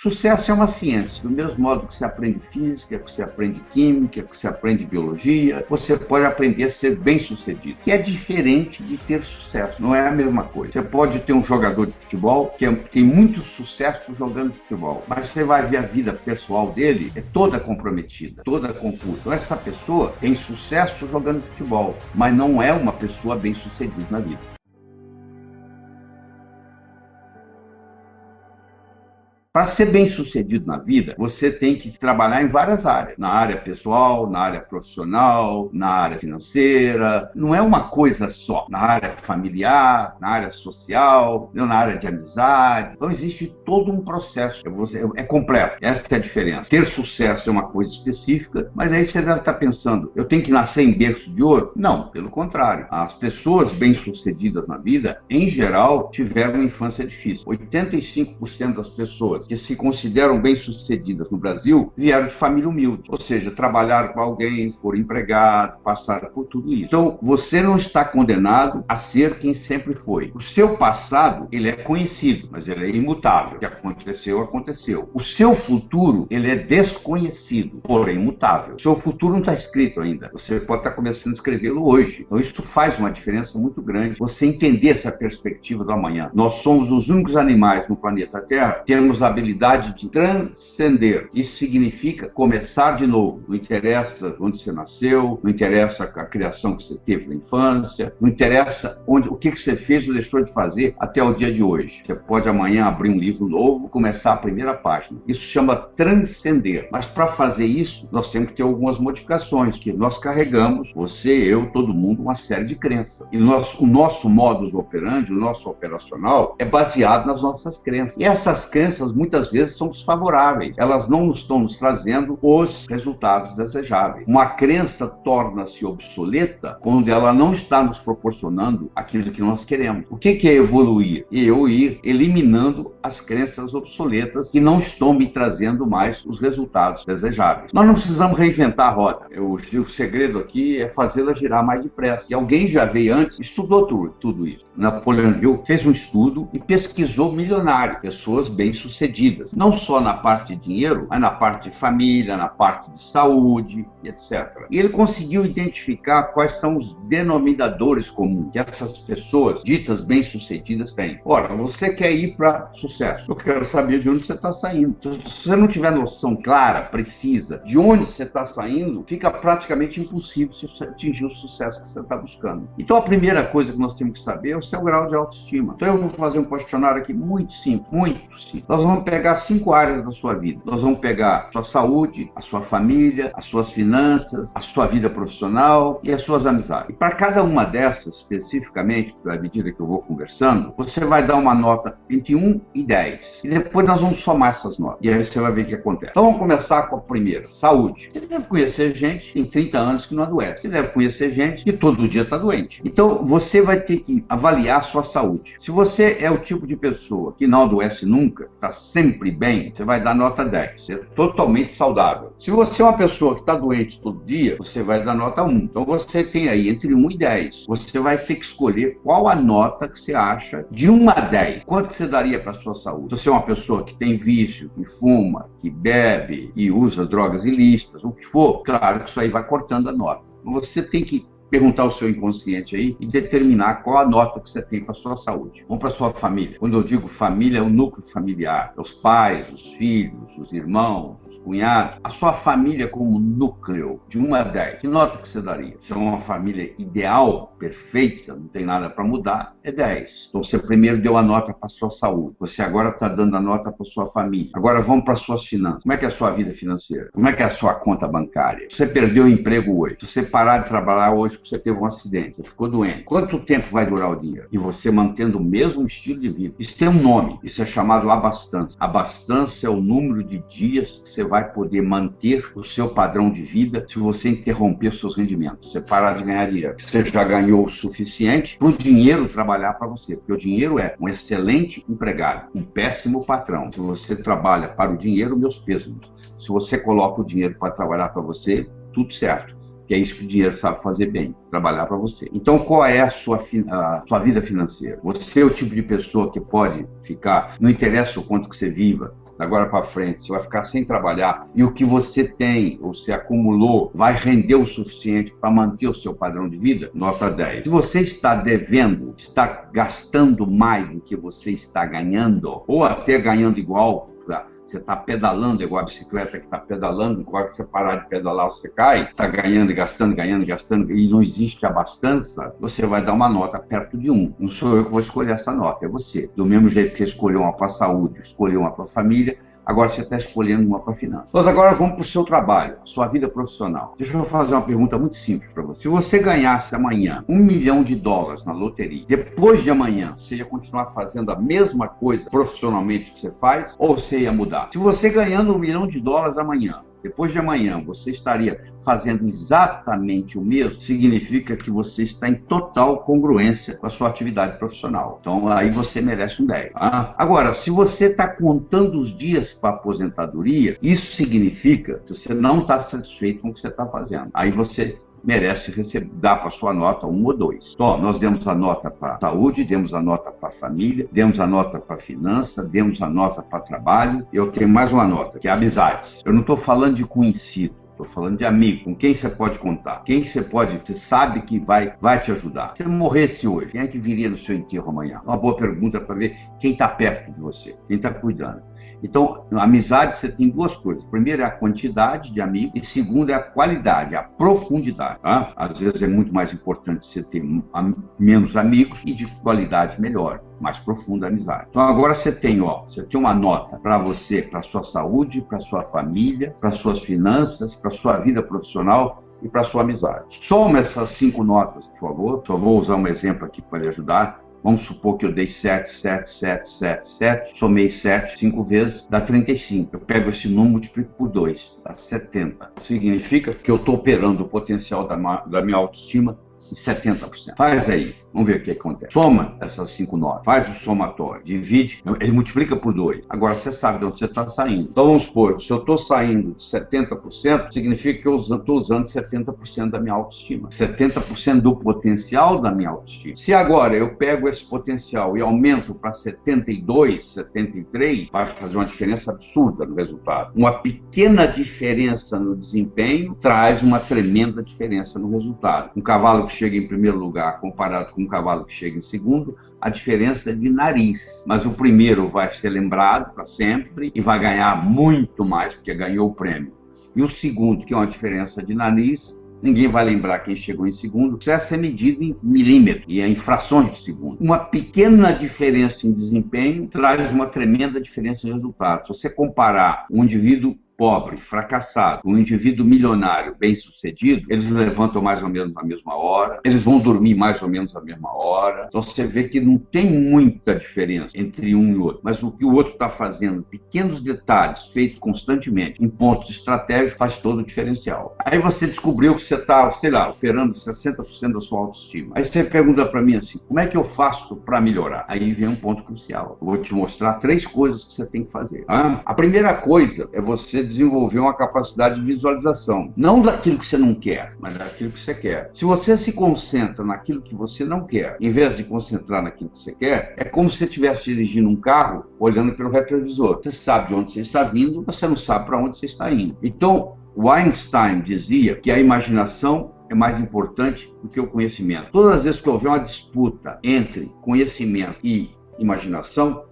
Sucesso é uma ciência. Do mesmo modo que você aprende física, que você aprende química, que você aprende biologia, você pode aprender a ser bem-sucedido, que é diferente de ter sucesso. Não é a mesma coisa. Você pode ter um jogador de futebol que tem muito sucesso jogando futebol, mas você vai ver a vida pessoal dele é toda comprometida, toda confusa. Então essa pessoa tem sucesso jogando futebol, mas não é uma pessoa bem-sucedida na vida. Para ser bem-sucedido na vida, você tem que trabalhar em várias áreas. Na área pessoal, na área profissional, na área financeira. Não é uma coisa só. Na área familiar, na área social, na área de amizade. Então existe todo um processo. É completo. Essa é a diferença. Ter sucesso é uma coisa específica, mas aí você deve estar pensando, eu tenho que nascer em berço de ouro? Não, pelo contrário. As pessoas bem-sucedidas na vida, em geral, tiveram uma infância difícil. 85% das pessoas que se consideram bem-sucedidas no Brasil vieram de família humilde, ou seja, trabalharam com alguém, foram empregados, passaram por tudo isso. Então, você não está condenado a ser quem sempre foi. O seu passado, ele é conhecido, mas ele é imutável. O que aconteceu, aconteceu. O seu futuro, ele é desconhecido, porém imutável. O seu futuro não está escrito ainda. Você pode estar começando a escrevê-lo hoje. Então, isso faz uma diferença muito grande. Você entender essa perspectiva do amanhã. Nós somos os únicos animais no planeta Terra que temos a habilidade de transcender. Isso significa começar de novo. Não interessa onde você nasceu, não interessa a criação que você teve na infância, não interessa o que você fez ou deixou de fazer até o dia de hoje. Você pode amanhã abrir um livro novo, começar a primeira página. Isso chama transcender. Mas para fazer isso, nós temos que ter algumas modificações, que nós carregamos, você, eu, todo mundo, uma série de crenças. E o nosso modus operandi, o nosso operacional, é baseado nas nossas crenças. E essas crenças, muitas vezes, são desfavoráveis. Elas não estão nos trazendo os resultados desejáveis. Uma crença torna-se obsoleta quando ela não está nos proporcionando aquilo que nós queremos. O que é evoluir? Eu ir eliminando as crenças obsoletas que não estão me trazendo mais os resultados desejáveis. Nós não precisamos reinventar a roda. O segredo aqui é fazê-la girar mais depressa. E alguém já veio antes, estudou tudo isso. Napoleon Hill fez um estudo e pesquisou milionários, pessoas bem-sucedidas. Não só na parte de dinheiro, mas na parte de família, na parte de saúde, etc. E ele conseguiu identificar quais são os denominadores comuns que essas pessoas ditas bem-sucedidas têm. Ora, você quer ir para sucesso. Eu quero saber de onde você está saindo. Se você não tiver noção clara, precisa, de onde você está saindo, fica praticamente impossível você atingir o sucesso que você está buscando. Então, a primeira coisa que nós temos que saber é o seu grau de autoestima. Então, eu vou fazer um questionário aqui muito simples, muito simples. Nós vamos pegar 5 áreas da sua vida. Nós vamos pegar a sua saúde, a sua família, as suas finanças, a sua vida profissional e as suas amizades. E para cada uma dessas, especificamente, à medida que eu vou conversando, você vai dar uma nota entre 1 e 10. E depois nós vamos somar essas notas. E aí você vai ver o que acontece. Então vamos começar com a primeira, saúde. Você deve conhecer gente que tem 30 anos que não adoece. Você deve conhecer gente que todo dia está doente. Então você vai ter que avaliar a sua saúde. Se você é o tipo de pessoa que não adoece nunca, está sempre bem, você vai dar nota 10. Você é totalmente saudável. Se você é uma pessoa que está doente todo dia, você vai dar nota 1. Então você tem aí entre 1 e 10. Você vai ter que escolher qual a nota que você acha de 1 a 10. Quanto você daria para a sua saúde? Se você é uma pessoa que tem vício, que fuma, que bebe, que usa drogas ilícitas, o que for, claro que isso aí vai cortando a nota. Você tem que perguntar ao seu inconsciente aí e determinar qual a nota que você tem para a sua saúde. Vamos para a sua família. Quando eu digo família, é o núcleo familiar. É os pais, os filhos, os irmãos, os cunhados. A sua família como núcleo, de 1 a 10. Que nota que você daria? Se é uma família ideal, perfeita, não tem nada para mudar, é 10. Então você primeiro deu a nota para a sua saúde. Você agora está dando a nota para a sua família. Agora vamos para as suas finanças. Como é que é a sua vida financeira? Como é que é a sua conta bancária? Você perdeu o emprego hoje. Se você parar de trabalhar hoje, você teve um acidente, você ficou doente. Quanto tempo vai durar o dinheiro? E você mantendo o mesmo estilo de vida. Isso tem um nome, isso é chamado abastança. Abastança é o número de dias que você vai poder manter o seu padrão de vida se você interromper os seus rendimentos. Você parar de ganhar dinheiro. Você já ganhou o suficiente para o dinheiro trabalhar para você. Porque o dinheiro é um excelente empregado, um péssimo patrão. Se você trabalha para o dinheiro, meus pêsames. Se você coloca o dinheiro para trabalhar para você, tudo certo. Que é isso que o dinheiro sabe fazer bem, trabalhar para você. Então, qual é a sua vida financeira? Você é o tipo de pessoa que pode ficar, não interessa o quanto que você viva, agora para frente, você vai ficar sem trabalhar e o que você tem, ou se acumulou, vai render o suficiente para manter o seu padrão de vida, nota 10. Se você está devendo, está gastando mais do que você está ganhando, ou até ganhando igual, você está pedalando igual a bicicleta que está pedalando, igual que você parar de pedalar, você cai, está ganhando e gastando, e não existe abastança, você vai dar uma nota perto de 1. Não sou eu que vou escolher essa nota, é você. Do mesmo jeito que escolheu uma para a saúde, escolheu uma para a família, agora você está escolhendo uma para a finança. Mas agora vamos para o seu trabalho, a sua vida profissional. Deixa eu fazer uma pergunta muito simples para você. Se você ganhasse amanhã $1 milhão na loteria, depois de amanhã, você ia continuar fazendo a mesma coisa profissionalmente que você faz, ou você ia mudar? Se você ganhando $1 milhão amanhã, depois de amanhã você estaria fazendo exatamente o mesmo, significa que você está em total congruência com a sua atividade profissional. Então aí você merece um 10. Tá? Agora, se você está contando os dias para a aposentadoria, isso significa que você não está satisfeito com o que você está fazendo. Aí você merece dar para sua nota 1 ou 2. Então, nós demos a nota para saúde, demos a nota para família, demos a nota para finança, demos a nota para trabalho. Eu tenho mais uma nota, que é amizades. Eu não estou falando de conhecido. Estou falando de amigo, com quem você pode contar, quem você sabe que vai te ajudar. Se você morresse hoje, quem é que viria no seu enterro amanhã? Uma boa pergunta para ver quem está perto de você, quem está cuidando. Então, amizade, você tem duas coisas. Primeiro é a quantidade de amigos e segundo é a qualidade, a profundidade. Tá? Às vezes é muito mais importante você ter menos amigos e de qualidade melhor, mais profunda amizade. Então agora você tem uma nota para você, para sua saúde, para sua família, para suas finanças, para sua vida profissional e para sua amizade. Soma essas 5 notas, por favor. Só vou usar um exemplo aqui para lhe ajudar. Vamos supor que eu dei 7, somei 7 5 vezes, dá 35. Eu pego esse número e multiplico por 2, dá 70. Significa que eu estou operando o potencial da minha autoestima em 70%. Faz aí, vamos ver o que acontece. Soma essas 5 notas, faz o somatório, divide, ele multiplica por 2. Agora você sabe de onde você está saindo. Então vamos supor, se eu estou saindo de 70%, significa que eu estou usando 70% da minha autoestima. 70% do potencial da minha autoestima. Se agora eu pego esse potencial e aumento para 72, 73, vai fazer uma diferença absurda no resultado. Uma pequena diferença no desempenho traz uma tremenda diferença no resultado. Um cavalo que chega em primeiro lugar comparado com um cavalo que chega em segundo, a diferença é de nariz. Mas o primeiro vai ser lembrado para sempre e vai ganhar muito mais, porque ganhou o prêmio. E o segundo, que é uma diferença de nariz, ninguém vai lembrar quem chegou em segundo. O sucesso é medido em milímetros e em frações de segundo. Uma pequena diferença em desempenho traz uma tremenda diferença em resultado. Se você comparar um indivíduo pobre, fracassado, um indivíduo milionário, bem-sucedido, eles levantam mais ou menos na mesma hora, eles vão dormir mais ou menos na mesma hora. Então você vê que não tem muita diferença entre um e outro, mas o que o outro está fazendo, pequenos detalhes feitos constantemente em pontos estratégicos, faz todo o diferencial. Aí você descobriu que você está, sei lá, operando 60% da sua autoestima. Aí você pergunta para mim assim, como é que eu faço para melhorar? Aí vem um ponto crucial. Eu vou te mostrar 3 coisas que você tem que fazer. A primeira coisa é você desenvolver uma capacidade de visualização. Não daquilo que você não quer, mas daquilo que você quer. Se você se concentra naquilo que você não quer, em vez de concentrar naquilo que você quer, é como se você estivesse dirigindo um carro olhando pelo retrovisor. Você sabe de onde você está vindo, você não sabe para onde você está indo. Então, o Einstein dizia que a imaginação é mais importante do que o conhecimento. Todas as vezes que houver uma disputa entre conhecimento e imaginação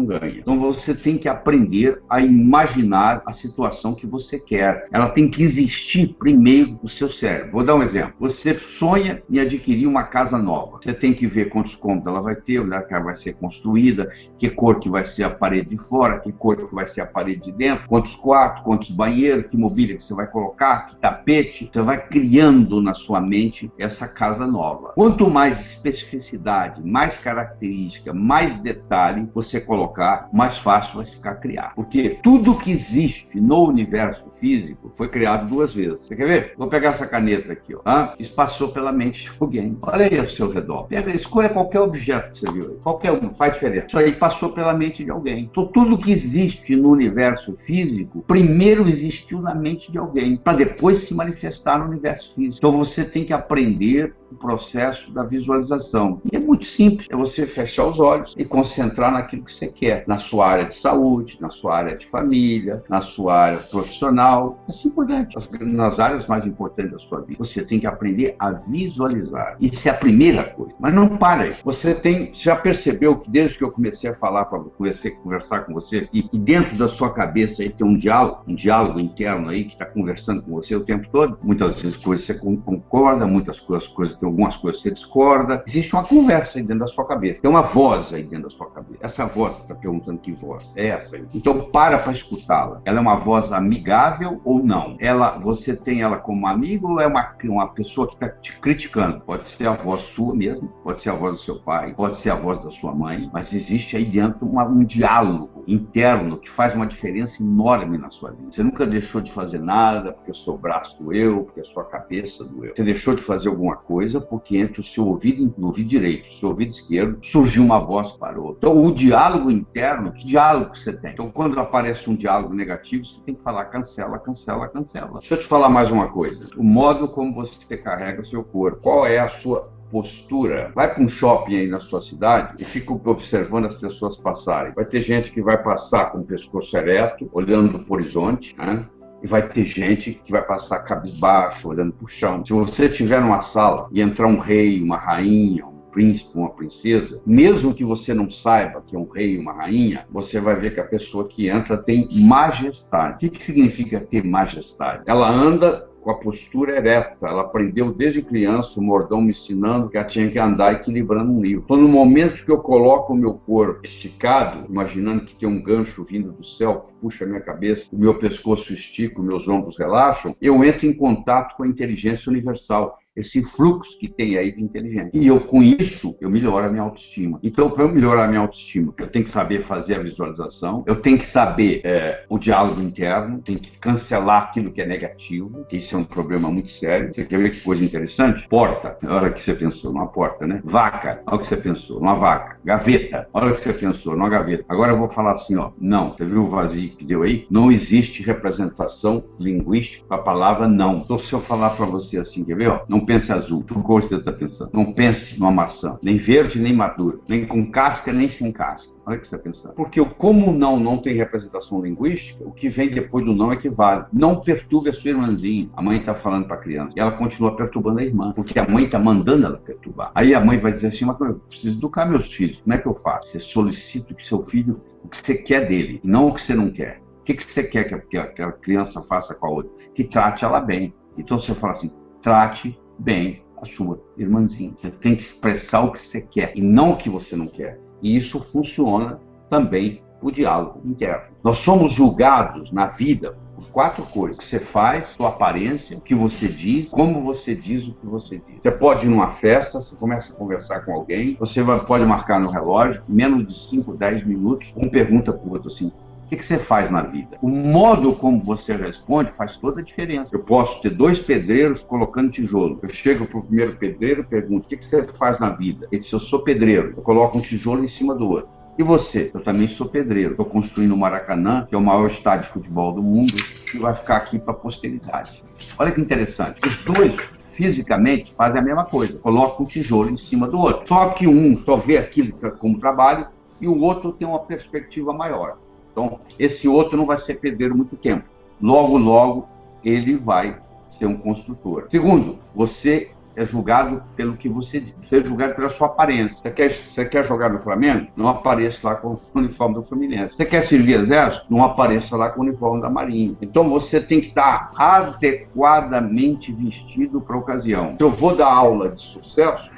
ganha. Então você tem que aprender a imaginar a situação que você quer. Ela tem que existir primeiro no seu cérebro. Vou dar um exemplo. Você sonha em adquirir uma casa nova. Você tem que ver quantos cômodos ela vai ter, onde ela vai ser construída, que cor que vai ser a parede de fora, que cor que vai ser a parede de dentro, quantos quartos, quantos banheiros, que mobília que você vai colocar, que tapete. Você vai criando na sua mente essa casa nova. Quanto mais especificidade, mais característica, mais detalhe você colocar, mais fácil vai ficar criar. Porque tudo que existe no universo físico foi criado 2 vezes. Você quer ver? Vou pegar essa caneta aqui. Isso passou pela mente de alguém. Olha aí ao seu redor. Escolha qualquer objeto que você viu aí. Qualquer um, faz diferença. Isso aí passou pela mente de alguém. Então tudo que existe no universo físico, primeiro existiu na mente de alguém, para depois se manifestar no universo físico. Então você tem que aprender o processo da visualização. E é muito simples, é você fechar os olhos e concentrar naquilo que você quer, na sua área de saúde, na sua área de família, na sua área profissional, assim por diante, nas áreas mais importantes da sua vida. Você tem que aprender a visualizar. Isso é a primeira coisa. Mas não para aí. Você já percebeu que desde que eu comecei a falar para você, conversar com você, e dentro da sua cabeça aí tem um diálogo interno aí que está conversando com você o tempo todo? Muitas vezes coisas você concorda, muitas coisas, tem algumas coisas que você discorda. Existe uma conversa aí dentro da sua cabeça. Tem uma voz aí dentro da sua cabeça. Essa voz, você está perguntando que voz é essa aí. Então para escutá-la. Ela é uma voz amigável ou não? Você tem ela como amigo ou é uma pessoa que está te criticando? Pode ser a voz sua mesmo, pode ser a voz do seu pai, pode ser a voz da sua mãe, mas existe aí dentro um diálogo interno que faz uma diferença enorme na sua vida. Você nunca deixou de fazer nada porque o seu braço doeu, porque a sua cabeça doeu. Você deixou de fazer alguma coisa porque entre o seu ouvido direito e o seu ouvido esquerdo surgiu uma voz para o outro. Então o diálogo interno, que diálogo você tem? Então quando aparece um diálogo negativo, você tem que falar cancela, cancela, cancela. Deixa eu te falar mais uma coisa. O modo como você carrega o seu corpo. Qual é a sua postura? Vai para um shopping aí na sua cidade e fica observando as pessoas passarem. Vai ter gente que vai passar com o pescoço ereto, olhando para o horizonte, né? E vai ter gente que vai passar cabisbaixo, olhando para o chão. Se você estiver numa sala e entrar um rei, uma rainha, príncipe, uma princesa, mesmo que você não saiba que é um rei e uma rainha, você vai ver que a pessoa que entra tem majestade. O que significa ter majestade? Ela anda com a postura ereta. Ela aprendeu desde criança, o mordomo me ensinando que ela tinha que andar equilibrando um livro. Então, no momento que eu coloco o meu corpo esticado, imaginando que tem um gancho vindo do céu, que puxa a minha cabeça, o meu pescoço estica, os meus ombros relaxam, eu entro em contato com a inteligência universal. Esse fluxo que tem aí de inteligência. E com isso, eu melhoro a minha autoestima. Então, para eu melhorar a minha autoestima, eu tenho que saber fazer a visualização, eu tenho que saber o diálogo interno, tenho que cancelar aquilo que é negativo, que isso é um problema muito sério. Você quer ver que coisa interessante? Porta, na hora que você pensou, numa porta, né? Vaca, na hora que você pensou, numa vaca. Gaveta, na hora que você pensou, numa gaveta. Agora eu vou falar assim, ó, não, você viu o vazio que deu aí? Não existe representação linguística para a palavra não. Então, se eu falar para você assim, quer ver, ó? Não pense azul, que cor você está pensando? Não pense numa maçã, nem verde, nem madura, nem com casca, nem sem casca. Olha o que você está pensando. Porque como o não tem representação linguística, o que vem depois do não é que vale. Não perturbe a sua irmãzinha. A mãe está falando para a criança. E ela continua perturbando a irmã, porque a mãe está mandando ela perturbar. Aí a mãe vai dizer assim, mas eu preciso educar meus filhos. Como é que eu faço? Você solicita que seu filho, o que você quer dele, e não o que você não quer. O que você quer que a criança faça com a outra? Que trate ela bem. Então você fala assim, trate bem a sua irmãzinha. Você tem que expressar o que você quer e não o que você não quer. E isso funciona também o diálogo interno. Nós somos julgados na vida por 4 coisas. O que você faz, sua aparência, o que você diz, como você diz o que você diz. Você pode ir numa festa, você começa a conversar com alguém, você pode marcar no relógio, menos de 5, 10 minutos, um pergunta para o outro assim, o que você faz na vida? O modo como você responde faz toda a diferença. Eu posso ter 2 pedreiros colocando tijolo. Eu chego para o primeiro pedreiro e pergunto, o que você faz na vida? Ele diz, eu sou pedreiro. Eu coloco um tijolo em cima do outro. E você? Eu também sou pedreiro. Estou construindo o Maracanã, que é o maior estádio de futebol do mundo, e vai ficar aqui para a posteridade. Olha que interessante. Os 2 fisicamente fazem a mesma coisa. Colocam um tijolo em cima do outro. Só que um só vê aquilo como trabalho e o outro tem uma perspectiva maior. Então, esse outro não vai ser pedreiro muito tempo. Logo, logo, ele vai ser um construtor. Segundo, você é julgado pelo que você diz. Você é julgado pela sua aparência. Você quer jogar no Flamengo? Não apareça lá com o uniforme do Fluminense. Você quer servir exército? Não apareça lá com o uniforme da Marinha. Então, você tem que estar adequadamente vestido para a ocasião. Se eu vou dar aula de sucesso,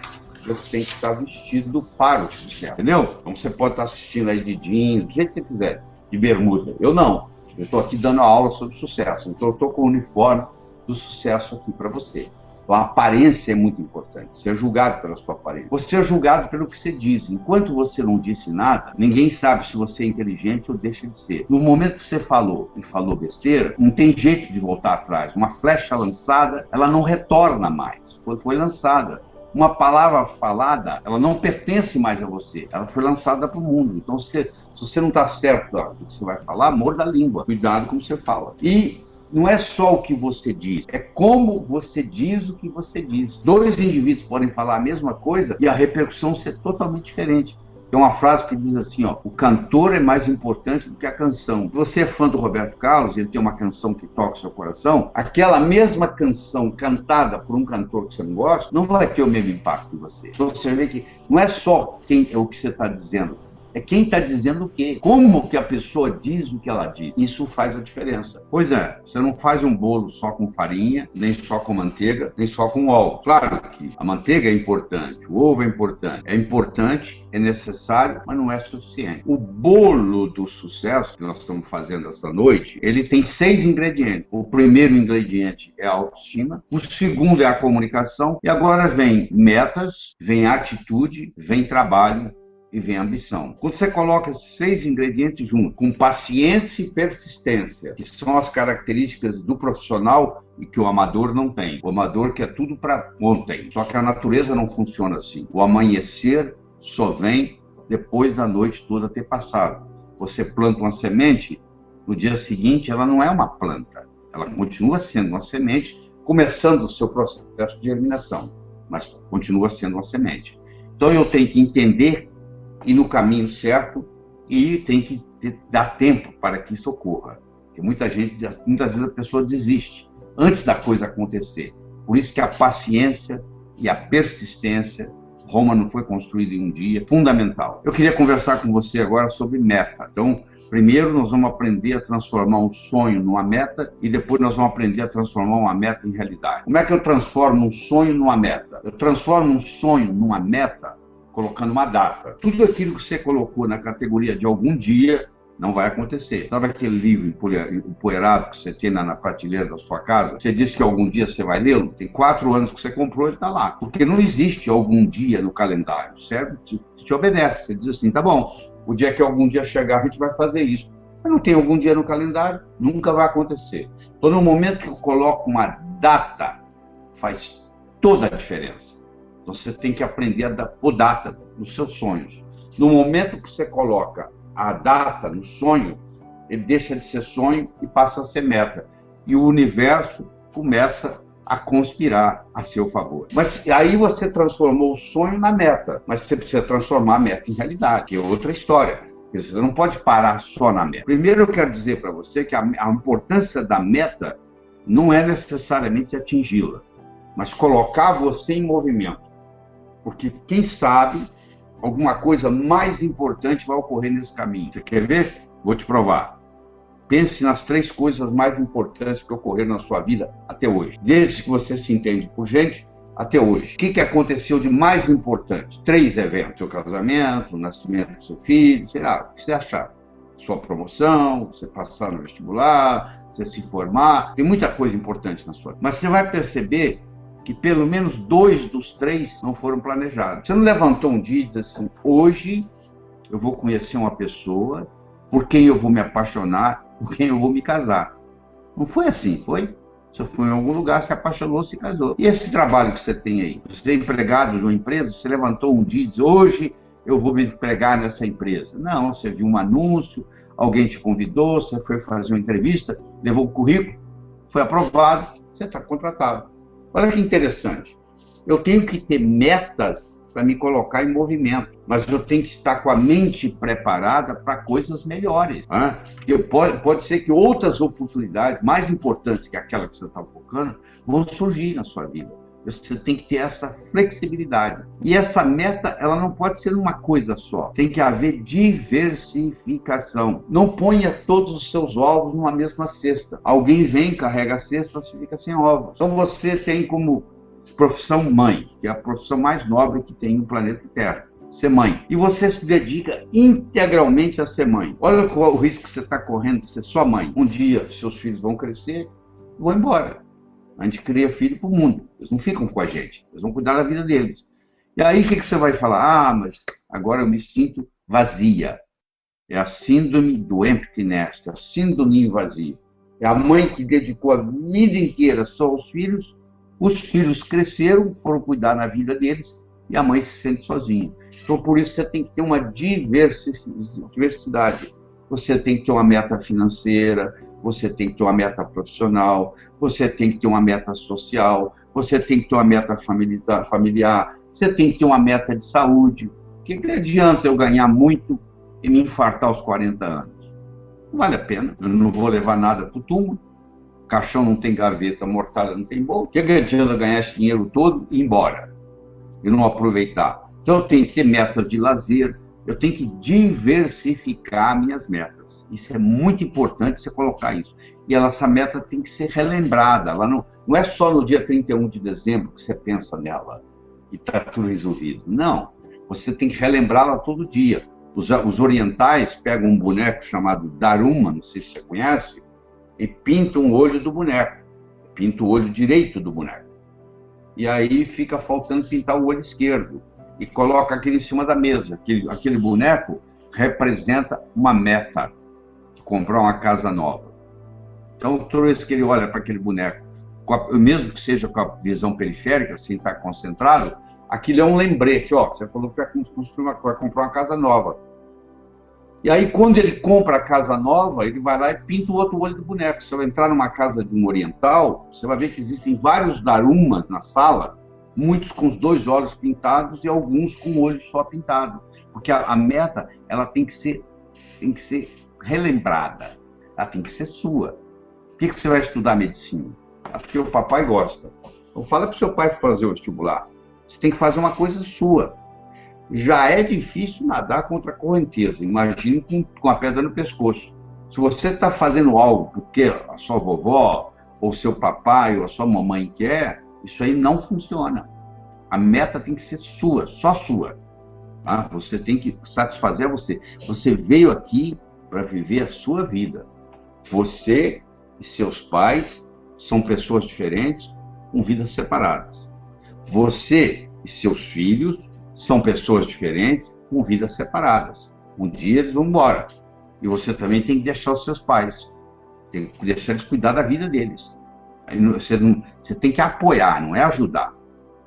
você tem que estar vestido para o sucesso. Entendeu? Então, você pode estar assistindo aí de jeans, do jeito que você quiser. De bermuda. Eu não. Eu estou aqui dando aula sobre sucesso. Então, eu estou com o uniforme do sucesso aqui para você. Então, a aparência é muito importante. Ser julgado pela sua aparência. Você é julgado pelo que você diz. Enquanto você não disse nada, ninguém sabe se você é inteligente ou deixa de ser. No momento que você falou e falou besteira, não tem jeito de voltar atrás. Uma flecha lançada, ela não retorna mais. Foi lançada. Uma palavra falada, ela não pertence mais a você. Ela foi lançada para o mundo. Então, se você não está certo do que você vai falar, morda a língua. Cuidado como você fala. E não é só o que você diz, é como você diz o que você diz. Dois indivíduos podem falar a mesma coisa e a repercussão ser totalmente diferente. Tem uma frase que diz assim, ó, o cantor é mais importante do que a canção. Se você é fã do Roberto Carlos, ele tem uma canção que toca o seu coração, aquela mesma canção cantada por um cantor que você não gosta, não vai ter o mesmo impacto em você. Então você vê que não é só o que você está dizendo, é quem está dizendo o quê? Como que a pessoa diz o que ela diz? Isso faz a diferença. Pois é, você não faz um bolo só com farinha, nem só com manteiga, nem só com ovo. Claro que a manteiga é importante, o ovo é importante, é necessário, mas não é suficiente. O bolo do sucesso que nós estamos fazendo esta noite, ele tem 6 ingredientes. O primeiro ingrediente é a autoestima, o segundo é a comunicação, e agora vem metas, vem atitude, vem trabalho, e vem a ambição. Quando você coloca esses 6 ingredientes juntos, com paciência e persistência, que são as características do profissional e que o amador não tem. O amador quer tudo para ontem. Só que a natureza não funciona assim. O amanhecer só vem depois da noite toda ter passado. Você planta uma semente, no dia seguinte ela não é uma planta. Ela continua sendo uma semente, começando o seu processo de germinação, mas continua sendo uma semente. Então eu tenho que entender e no caminho certo, e tem que dar tempo para que isso ocorra. Porque muitas vezes a pessoa desiste antes da coisa acontecer. Por isso que a paciência e a persistência, Roma não foi construída em um dia, fundamental. Eu queria conversar com você agora sobre meta. Então, primeiro nós vamos aprender a transformar um sonho numa meta e depois nós vamos aprender a transformar uma meta em realidade. Como é que eu transformo um sonho numa meta? Eu transformo um sonho numa meta colocando uma data. Tudo aquilo que você colocou na categoria de algum dia não vai acontecer. Sabe aquele livro empoeirado que você tem na prateleira da sua casa? Você disse que algum dia você vai lê-lo? Tem 4 anos que você comprou, ele está lá. Porque não existe algum dia no calendário, certo? Te obedece. Você diz assim, tá bom, o dia que algum dia chegar a gente vai fazer isso. Mas não tem algum dia no calendário, nunca vai acontecer. Então, no momento que eu coloco uma data, faz toda a diferença. Você tem que aprender a pôr data nos seus sonhos. No momento que você coloca a data no sonho, ele deixa de ser sonho e passa a ser meta. E o universo começa a conspirar a seu favor. Mas aí você transformou o sonho na meta. Mas você precisa transformar a meta em realidade, que é outra história. Você não pode parar só na meta. Primeiro eu quero dizer para você que a importância da meta não é necessariamente atingi-la, mas colocar você em movimento. Porque, quem sabe, alguma coisa mais importante vai ocorrer nesse caminho. Você quer ver? Vou te provar. Pense nas 3 coisas mais importantes que ocorreram na sua vida até hoje. Desde que você se entende por gente, até hoje. O que aconteceu de mais importante? 3 eventos. Seu casamento, o nascimento do seu filho, sei lá, o que você achar. Sua promoção, você passar no vestibular, você se formar. Tem muita coisa importante na sua vida. Mas você vai perceber que pelo menos 2 dos 3 não foram planejados. Você não levantou um dia e disse assim, hoje eu vou conhecer uma pessoa por quem eu vou me apaixonar, por quem eu vou me casar. Não foi assim, foi? Você foi em algum lugar, se apaixonou, se casou. E esse trabalho que você tem aí? Você é empregado de uma empresa, você levantou um dia e disse, hoje eu vou me empregar nessa empresa. Não, você viu um anúncio, alguém te convidou, você foi fazer uma entrevista, levou o currículo, foi aprovado, você está contratado. Olha que interessante. Eu tenho que ter metas para me colocar em movimento, mas eu tenho que estar com a mente preparada para coisas melhores. Porque pode ser que outras oportunidades, mais importantes que aquela que você está focando, vão surgir na sua vida. Você tem que ter essa flexibilidade. E essa meta, ela não pode ser uma coisa só. Tem que haver diversificação. Não ponha todos os seus ovos numa mesma cesta. Alguém vem, carrega a cesta, você fica sem ovos. Então você tem como profissão mãe, que é a profissão mais nobre que tem no planeta Terra. Ser mãe. E você se dedica integralmente a ser mãe. Olha qual o risco que você está correndo de ser só mãe. Um dia, seus filhos vão crescer e vão embora. A gente cria filho para o mundo. Eles não ficam com a gente. Eles vão cuidar da vida deles. E aí o que você vai falar? Mas agora eu me sinto vazia. É a síndrome do empty nest, a síndrome do ninho vazio. É a mãe que dedicou a vida inteira só aos filhos. Os filhos cresceram, foram cuidar na vida deles e a mãe se sente sozinha. Então por isso você tem que ter uma diversidade. Você tem que ter uma meta financeira, você tem que ter uma meta profissional, você tem que ter uma meta social, você tem que ter uma meta familiar, você tem que ter uma meta de saúde. O que adianta eu ganhar muito e me infartar aos 40 anos? Não vale a pena, eu não vou levar nada para o túmulo, caixão não tem gaveta, mortalha não tem bolsa. O que adianta eu ganhar esse dinheiro todo e ir embora e não aproveitar? Então eu tenho que ter metas de lazer, eu tenho que diversificar minhas metas. Isso é muito importante você colocar isso. E essa meta tem que ser relembrada. Ela não é só no dia 31 de dezembro que você pensa nela e está tudo resolvido. Não, você tem que relembrá-la todo dia. Os orientais pegam um boneco chamado Daruma, não sei se você conhece, e pintam o olho do boneco. Pinta o olho direito do boneco. E aí fica faltando pintar o olho esquerdo. E coloca aquele em cima da mesa. Aquele boneco representa uma meta, comprar uma casa nova. Então, toda vez que ele olha para aquele boneco, mesmo que seja com a visão periférica, sem estar concentrado, aquilo é um lembrete. Ó, você falou que vai comprar uma casa nova. E aí, quando ele compra a casa nova, ele vai lá e pinta o outro olho do boneco. Se eu entrar numa casa de um oriental, você vai ver que existem vários darumas na sala, muitos com os dois olhos pintados e alguns com o olho só pintado. Porque a meta, ela tem que ser relembrada. Ela tem que ser sua. Por que você vai estudar medicina? Porque o papai gosta. Então fala para o seu pai fazer o vestibular. Você tem que fazer uma coisa sua. Já é difícil nadar contra a correnteza. Imagine com a pedra no pescoço. Se você está fazendo algo porque a sua vovó, ou seu papai, ou a sua mamãe quer, isso aí não funciona. A meta tem que ser sua, só sua. Tá? Você tem que satisfazer você. Você veio aqui para viver a sua vida. Você e seus pais são pessoas diferentes, com vidas separadas. Você e seus filhos são pessoas diferentes, com vidas separadas. Um dia eles vão embora. E você também tem que deixar os seus pais. Tem que deixar eles cuidar da vida deles. Aí você tem que apoiar, não é ajudar.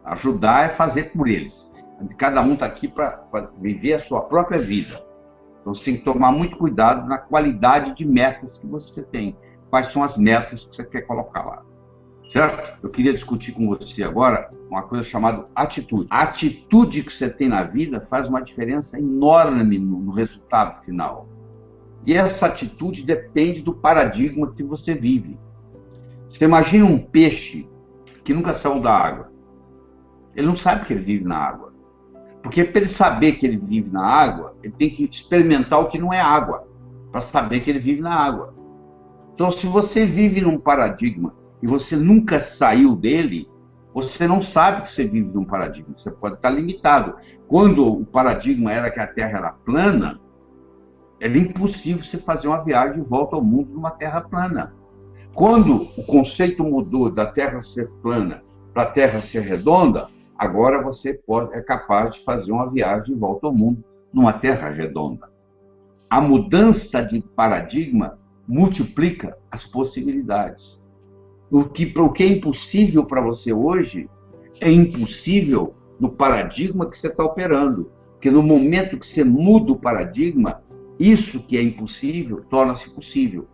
Ajudar é fazer por eles. Cada um está aqui para viver a sua própria vida. Então você tem que tomar muito cuidado na qualidade de metas que você tem. Quais são as metas que você quer colocar lá. Certo? Eu queria discutir com você agora uma coisa chamada atitude. A atitude que você tem na vida faz uma diferença enorme no resultado final. E essa atitude depende do paradigma que você vive. Você imagina um peixe que nunca saiu da água. Ele não sabe que ele vive na água. Porque para ele saber que ele vive na água, ele tem que experimentar o que não é água, para saber que ele vive na água. Então, se você vive num paradigma e você nunca saiu dele, você não sabe que você vive num paradigma. Você pode estar limitado. Quando o paradigma era que a Terra era plana, era impossível você fazer uma viagem de volta ao mundo numa Terra plana. Quando o conceito mudou da Terra ser plana para a Terra ser redonda, agora você é capaz de fazer uma viagem de volta ao mundo numa Terra redonda. A mudança de paradigma multiplica as possibilidades. O que é impossível para você hoje é impossível no paradigma que você está operando. Porque no momento que você muda o paradigma, isso que é impossível torna-se possível.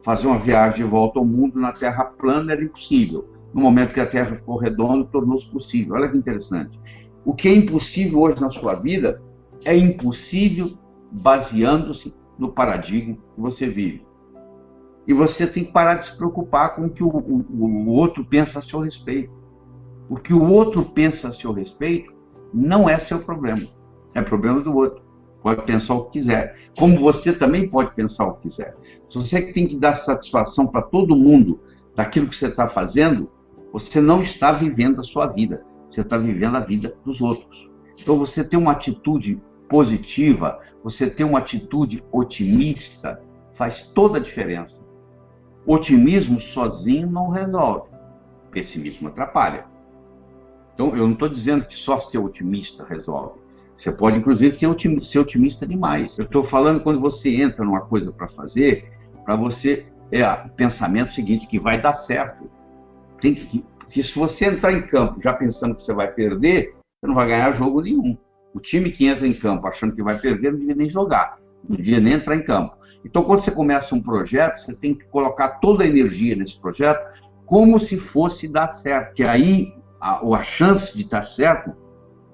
Fazer uma viagem de volta ao mundo na Terra plana era impossível. No momento que a Terra ficou redonda, tornou-se possível. Olha que interessante. O que é impossível hoje na sua vida é impossível baseando-se no paradigma que você vive. E você tem que parar de se preocupar com o que o outro pensa a seu respeito. O que o outro pensa a seu respeito não é seu problema. É problema do outro. Pode pensar o que quiser. Como você também pode pensar o que quiser. Se você tem que dar satisfação para todo mundo daquilo que você está fazendo, você não está vivendo a sua vida. Você está vivendo a vida dos outros. Então você tem uma atitude positiva, você tem uma atitude otimista, faz toda a diferença. Otimismo sozinho não resolve. Pessimismo atrapalha. Então, eu não estou dizendo que só ser otimista resolve. Você pode, inclusive, ser otimista demais. Eu estou falando quando você entra numa coisa para fazer, para você o pensamento seguinte, que vai dar certo. Porque se você entrar em campo já pensando que você vai perder, você não vai ganhar jogo nenhum. O time que entra em campo achando que vai perder não devia nem jogar. Um dia nem entrar em campo. Então, quando você começa um projeto, você tem que colocar toda a energia nesse projeto como se fosse dar certo. Que aí a chance de dar certo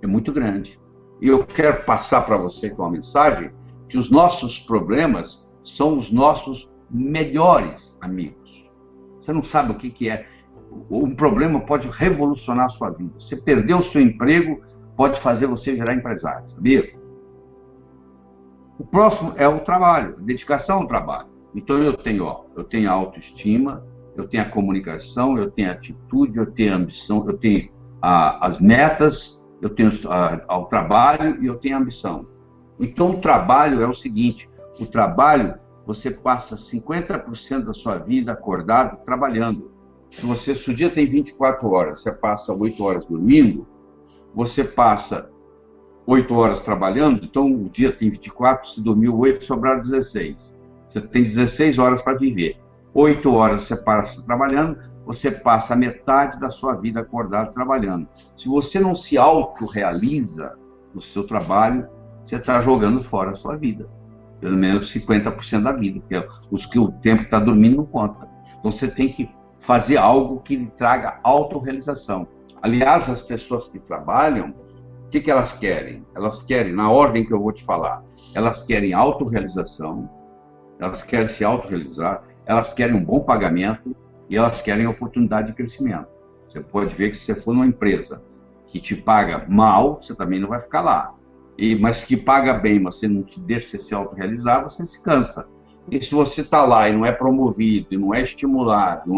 é muito grande. E eu quero passar para você com uma mensagem que os nossos problemas são os nossos melhores amigos. Você não sabe o que é. Um problema pode revolucionar a sua vida. Você perdeu o seu emprego, pode fazer você virar empresário, sabia? O próximo é o trabalho, a dedicação ao trabalho. Então eu tenho a autoestima, eu tenho a comunicação, eu tenho a atitude, eu tenho a ambição, eu tenho as metas, eu tenho ao trabalho e eu tenho a ambição. Então o trabalho é o seguinte, o trabalho, você passa 50% da sua vida acordado trabalhando. Se o dia tem 24 horas, você passa 8 horas dormindo, você passa 8 horas trabalhando, então o dia tem 24, se dormiu 8, sobraram 16. Você tem 16 horas para viver. 8 horas você passa trabalhando, você passa a metade da sua vida acordado trabalhando. Se você não se autorrealiza no seu trabalho, você está jogando fora a sua vida. Pelo menos 50% da vida, porque o tempo que está dormindo não conta. Então você tem que fazer algo que lhe traga autorrealização. Aliás, as pessoas que trabalham, o que elas querem? Elas querem, na ordem que eu vou te falar, elas querem autorrealização, elas querem se autorrealizar, elas querem um bom pagamento e elas querem oportunidade de crescimento. Você pode ver que se você for numa empresa que te paga mal, você também não vai ficar lá. Mas que paga bem, mas você não te deixa você se autorrealizar, você se cansa. E se você está lá e não é promovido, e não é estimulado,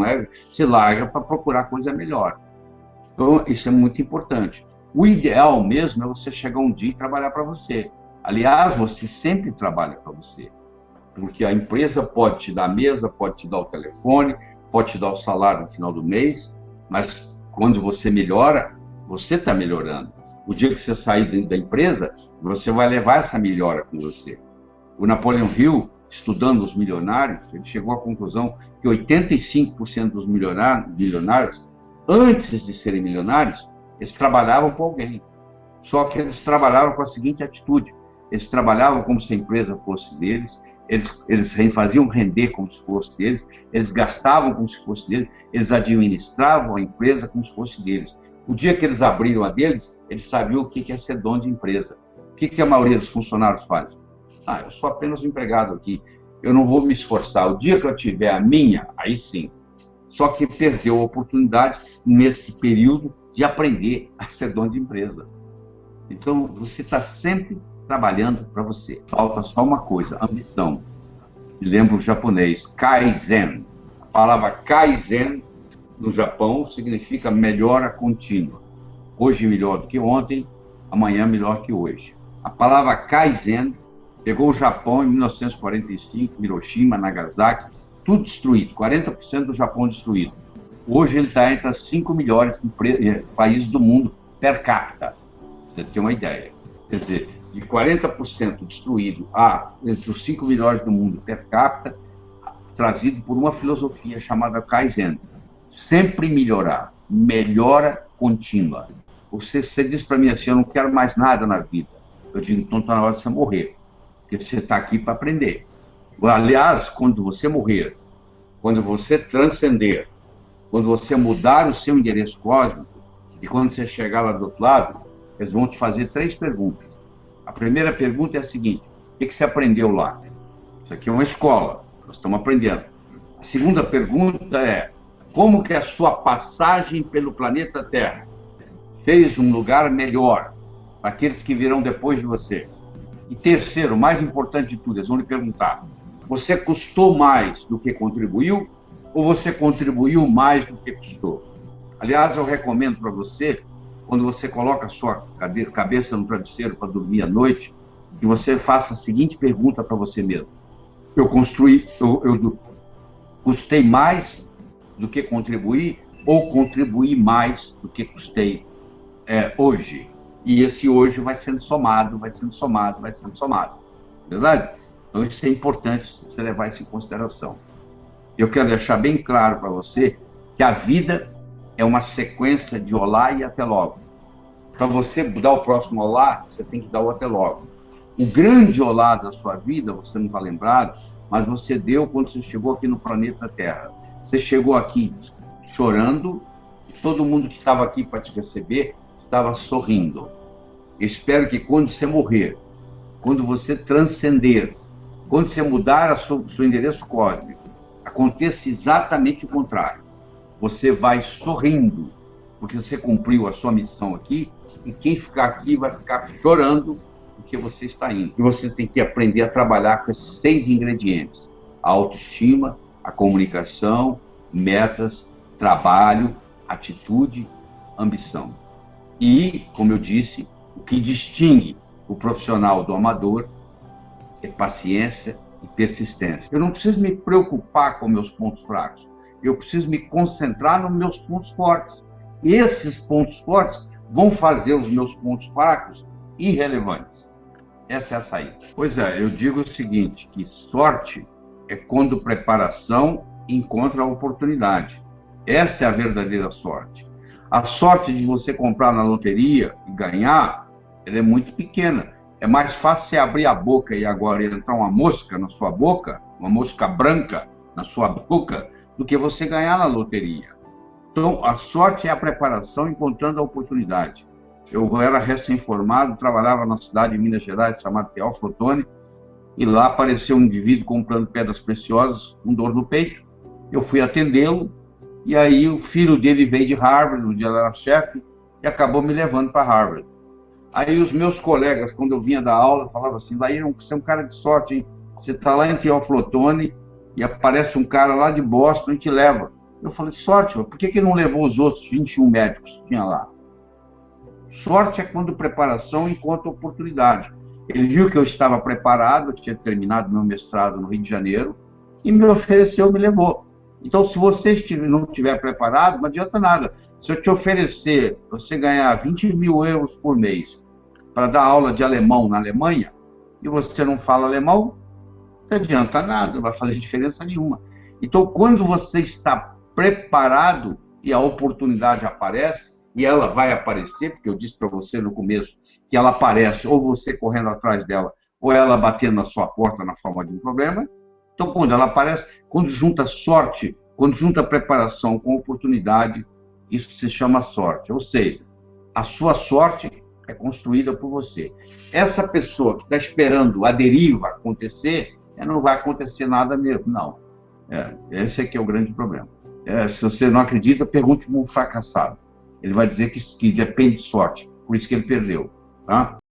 se larga para procurar coisa melhor. Então, isso é muito importante. O ideal mesmo é você chegar um dia e trabalhar para você. Aliás, você sempre trabalha para você. Porque a empresa pode te dar a mesa, pode te dar o telefone, pode te dar o salário no final do mês, mas quando você melhora, você está melhorando. O dia que você sair da empresa, você vai levar essa melhora com você. O Napoleon Hill, estudando os milionários, ele chegou à conclusão que 85% dos milionários, antes de serem milionários, eles trabalhavam para alguém. Só que eles trabalhavam com a seguinte atitude: eles trabalhavam como se a empresa fosse deles, eles faziam render como se fosse deles, eles gastavam como se fosse deles, eles administravam a empresa como se fosse deles. O dia que eles abriram a deles, eles sabiam o que é ser dono de empresa. O que a maioria dos funcionários faz? Eu sou apenas um empregado aqui, eu não vou me esforçar. O dia que eu tiver a minha, aí sim. Só que perdeu a oportunidade, nesse período, de aprender a ser dono de empresa. Então, você está sempre trabalhando para você. Falta só uma coisa, ambição. Me lembro o japonês, Kaizen. A palavra Kaizen, no Japão, significa melhora contínua. Hoje melhor do que ontem, amanhã melhor que hoje. A palavra Kaizen pegou o Japão em 1945, Hiroshima, Nagasaki, tudo destruído, 40% do Japão destruído. Hoje ele está entre as 5 melhores países do mundo per capita. Você tem uma ideia. Quer dizer, de 40% destruído entre os 5 melhores do mundo per capita, trazido por uma filosofia chamada Kaizen. Sempre melhorar, melhora contínua. Você diz para mim assim, eu não quero mais nada na vida. Eu digo, então está na hora de você morrer. Porque você está aqui para aprender. Aliás, quando você morrer, quando você transcender, quando você mudar o seu endereço cósmico, e quando você chegar lá do outro lado, eles vão te fazer 3 perguntas. A primeira pergunta é a seguinte: o que você aprendeu lá? Isso aqui é uma escola, nós estamos aprendendo. A segunda pergunta é: como que a sua passagem pelo planeta Terra fez um lugar melhor para aqueles que virão depois de você? E terceiro, mais importante de tudo, eles vão lhe perguntar: você custou mais do que contribuiu ou você contribuiu mais do que custou? Aliás, eu recomendo para você, quando você coloca a sua cabeça no travesseiro para dormir à noite, que você faça a seguinte pergunta para você mesmo: eu custei mais do que contribuí ou contribuí mais do que custei hoje? E esse hoje vai sendo somado, vai sendo somado, vai sendo somado. Verdade? Então isso é importante você levar isso em consideração. Eu quero deixar bem claro para você que a vida é uma sequência de olá e até logo. Para você dar o próximo olá, você tem que dar o até logo. O grande olá da sua vida, você não está lembrado, mas você deu quando você chegou aqui no planeta Terra. Você chegou aqui chorando, e todo mundo que estava aqui para te receber estava sorrindo. Eu espero que quando você morrer, quando você transcender, quando você mudar seu endereço cósmico, aconteça exatamente o contrário. Você vai sorrindo, porque você cumpriu a sua missão aqui, e quem ficar aqui vai ficar chorando porque você está indo. E você tem que aprender a trabalhar com esses 6 ingredientes: a autoestima, a comunicação, metas, trabalho, atitude, ambição. E, como eu disse, o que distingue o profissional do amador é paciência e persistência. Eu não preciso me preocupar com meus pontos fracos. Eu preciso me concentrar nos meus pontos fortes. E esses pontos fortes vão fazer os meus pontos fracos irrelevantes. Essa é a saída. Pois é, eu digo o seguinte, que sorte é quando preparação encontra a oportunidade. Essa é a verdadeira sorte. A sorte de você comprar na loteria e ganhar, ela é muito pequena. É mais fácil você abrir a boca e agora entrar uma mosca na sua boca, uma mosca branca na sua boca, do que você ganhar na loteria. Então, a sorte é a preparação encontrando a oportunidade. Eu era recém-formado, trabalhava na cidade de Minas Gerais, chamada Teófilo Otoni, e lá apareceu um indivíduo comprando pedras preciosas, com dor no peito. Eu fui atendê-lo, e aí o filho dele veio de Harvard, onde ele era chefe, e acabou me levando para Harvard. Aí os meus colegas, quando eu vinha dar aula, falavam assim: daí você é um cara de sorte, hein? Você está lá em Teófilo Otoni e aparece um cara lá de Boston e te leva. Eu falei: sorte, por que não levou os outros 21 médicos que tinha lá? Sorte é quando preparação encontra oportunidade. Ele viu que eu estava preparado, eu tinha terminado meu mestrado no Rio de Janeiro, e me ofereceu, me levou. Então, se você não estiver preparado, não adianta nada. Se eu te oferecer você ganhar 20 mil euros por mês para dar aula de alemão na Alemanha, e você não fala alemão, não adianta nada, não vai fazer diferença nenhuma. Então, quando você está preparado e a oportunidade aparece, e ela vai aparecer, porque eu disse para você no começo que ela aparece, ou você correndo atrás dela, ou ela batendo na sua porta na forma de um problema. Então, quando ela aparece, quando junta sorte, quando junta preparação com oportunidade, isso se chama sorte. Ou seja, a sua sorte é construída por você. Essa pessoa que está esperando a deriva acontecer, não vai acontecer nada mesmo, não. Esse aqui é o grande problema. Se você não acredita, pergunte para um fracassado. Ele vai dizer que depende de sorte, por isso que ele perdeu. Tá?